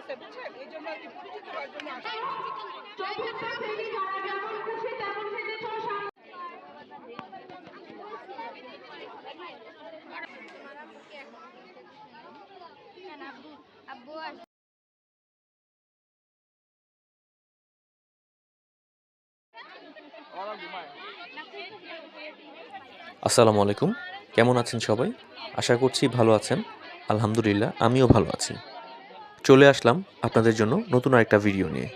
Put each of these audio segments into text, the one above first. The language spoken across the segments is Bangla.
আছে বুঝছেন, এই জন্য আর কি পরিচিত হওয়ার জন্য আসছি। আসসালামু আলাইকুম। কেমন আছেন সবাই? আশা করছি ভালো আছেন। আলহামদুলিল্লাহ আমিও ভালো আছি। চলে আসলাম আপনাদের জন্য নতুন আরেকটা ভিডিও নিয়ে।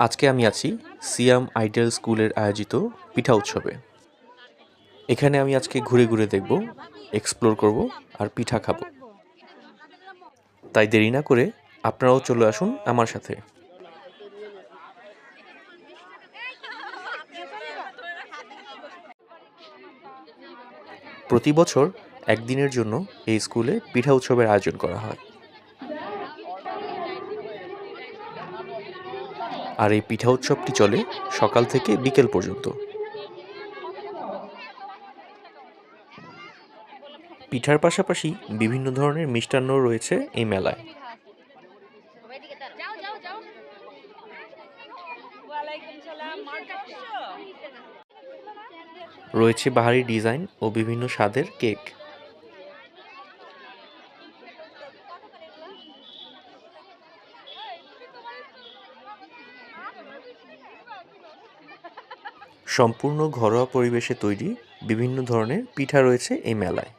আজকে আমি আছি সিয়াম আইডিয়াল স্কুলের আয়োজিত পিঠা উৎসবে। এখানে আমি আজকে ঘুরে ঘুরে দেখব, এক্সপ্লোর করব আর পিঠা খাবো। তাই দেরি না করে আপনারাও চলে আসুন আমার সাথে। প্রতি বছর একদিনের জন্য এই স্কুলে পিঠা উৎসবের আয়োজন করা হয়। আর এই পিঠা উৎসবটি চলে সকাল থেকে বিকেল পর্যন্ত। পিঠার পাশাপাশি বিভিন্ন ধরনের মিষ্টান্নও রয়েছে এই মেলায়। রয়েছে বাহারি ডিজাইন ও বিভিন্ন স্বাদের কেক। সম্পূর্ণ ঘরোয়া পরিবেশে তৈরি বিভিন্ন ধরনের পিঠা রয়েছে এই মেলায়।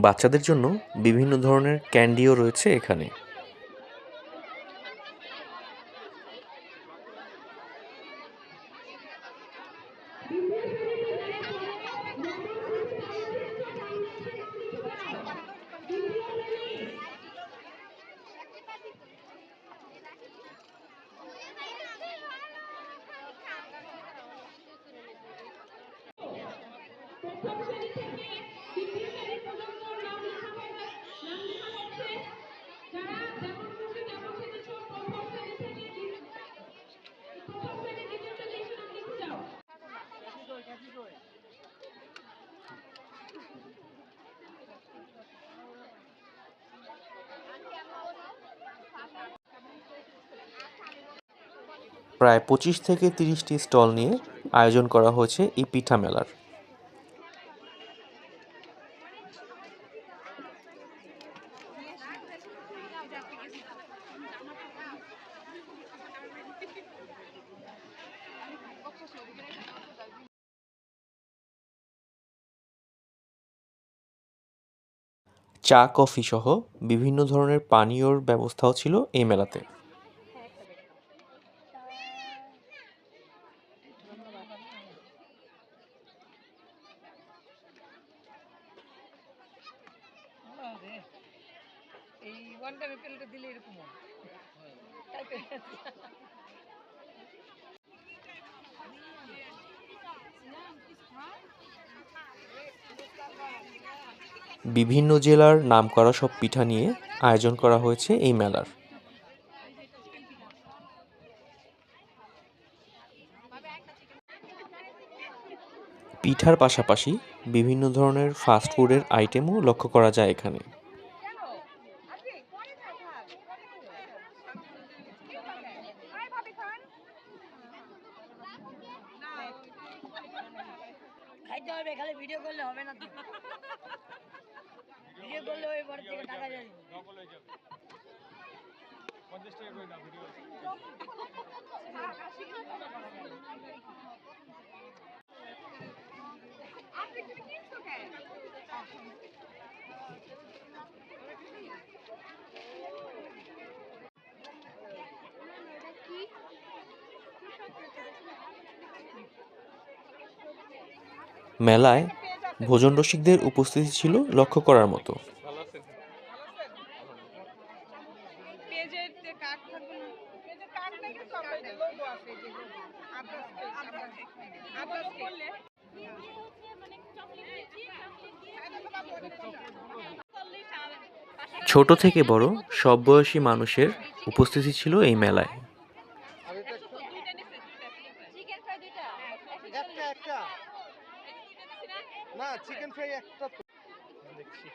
বাচ্চাদের জন্য বিভিন্ন ধরনের ক্যান্ডিও রয়েছে এখানে। প্রায় ২৫ থেকে ৩০টি স্টল নিয়ে আয়োজন করা হয়েছে এই পিঠা মেলার। চা কফি সহ বিভিন্ন ধরনের পানীয়র ব্যবস্থাও ছিল এই মেলাতে। এই ওয়ান টাইম পেলটা দিলে এরকম হয়। তাই তো। বিভিন্ন জেলার নামকরা সব পিঠা নিয়ে আয়োজন করা হয়েছে এই মেলার। পিঠার পাশাপাশি বিভিন্ন ধরনের ফাস্ট ফুডের আইটেমও লক্ষ্য করা যায় এখানে। খাইতে হবে, খালি ভিডিও করলে হবে না তো। ভিডিও করলে ওই পরে থেকে টাকা যাবে। নকল হয়ে যাবে। 50 টাকা করে দাও ভিডিও। আপনি কি কিনছো কেন? মেলায় ভোজন রসিকদের উপস্থিতি ছিল লক্ষ্য করার মতো। ভালো আছেন? ছোট থেকে বড় সব বয়সী মানুষের উপস্থিতি ছিল এই মেলায়। না চিকেন ফ্রাই একটা তো দেখছি।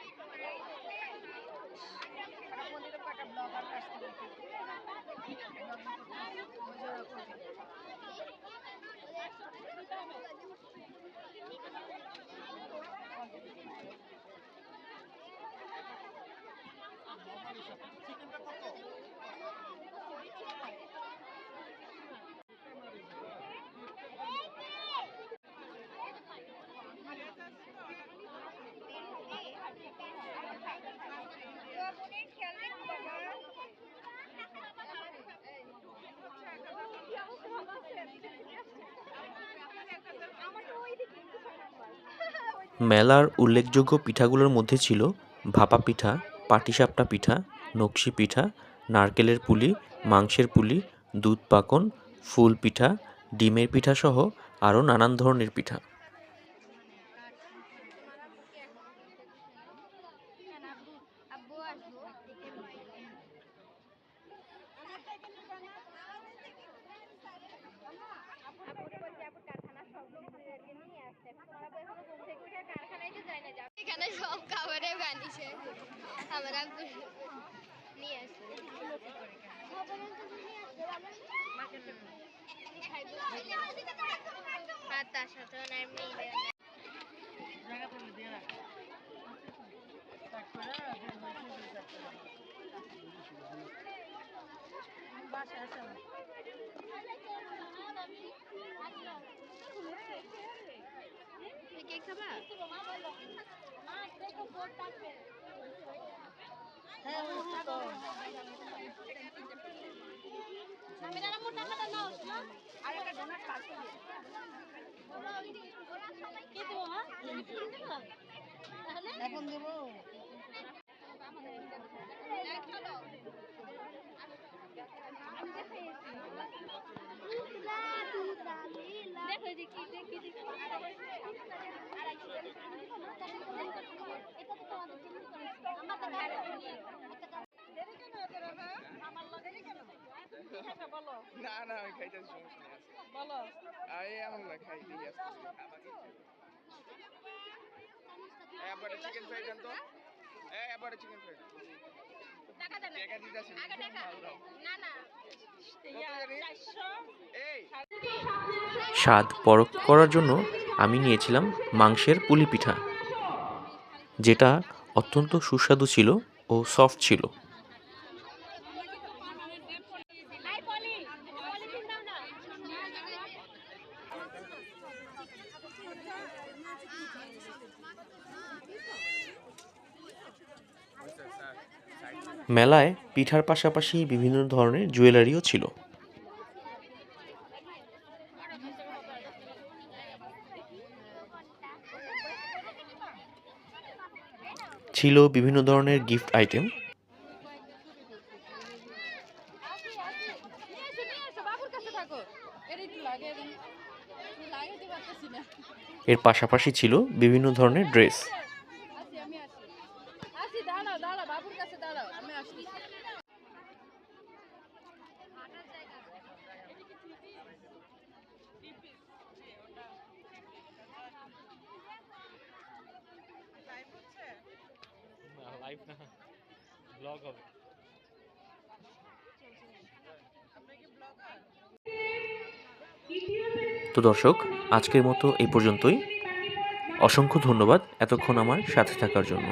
মেলার উল্লেখযোগ্য পিঠাগুলোর মধ্যে ছিল ভাপা পিঠা, পাটিসাপটা পিঠা, নকশি পিঠা, নারকেলের পুলি, মাংসের পুলি, দুধ পাকন, ফুল পিঠা, ডিমের পিঠা সহ আরও নানান ধরনের পিঠা। এখানে সব খাবারের বানিয়েছে আমরা নিয়ে আসি আর তার সাথে ওনার মেয়ে কে খাবা এখন দেবো দেখো যে কি দেখি না না আমি খাইতেছি সমস্যা নেই বলো আরে এখন না খাই দিয়ে আবার চিকেন ফ্রাই দেন তো আবার চিকেন ফ্রাই টাকা দেন টাকা দিতেছি আগে টাকা না না এই স্বাদ পরখ করার জন্য আমি নিয়েছিলাম মাংসের পুলি পিঠা, যেটা অত্যন্ত সুস্বাদু ছিল ও সফট ছিল। মেলায় পিঠার পাশাপাশি বিভিন্ন ধরনের জুয়েলারিও ছিল। ছিল বিভিন্ন ধরনের গিফট আইটেম। এর পাশাপাশি ছিল বিভিন্ন ধরনের ড্রেস। না লাইভ না, ব্লগ হবে। তো দর্শক, আজকের মতো এই পর্যন্তই। অসংখ্য ধন্যবাদ এতক্ষণ আমার সাথে থাকার জন্য।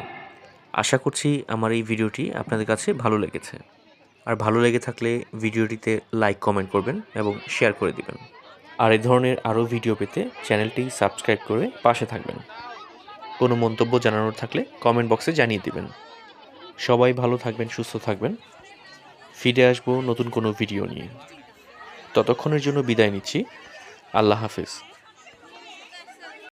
আশা করছি আমার এই ভিডিওটি আপনাদের কাছে ভালো লেগেছে। আর ভালো লেগে থাকলে ভিডিওটিতে লাইক কমেন্ট করবেন এবং শেয়ার করে দিবেন। আর এই ধরনের আরও ভিডিও পেতে চ্যানেলটি সাবস্ক্রাইব করে পাশে থাকবেন। কোনো মন্তব্য জানানোর থাকলে কমেন্ট বক্সে জানিয়ে দিবেন। সবাই ভালো থাকবেন, সুস্থ থাকবেন। ফিরে আসবো নতুন কোনো ভিডিও নিয়ে। ততক্ষণের জন্য বিদায় নিচ্ছি। আল্লাহ হাফেজ।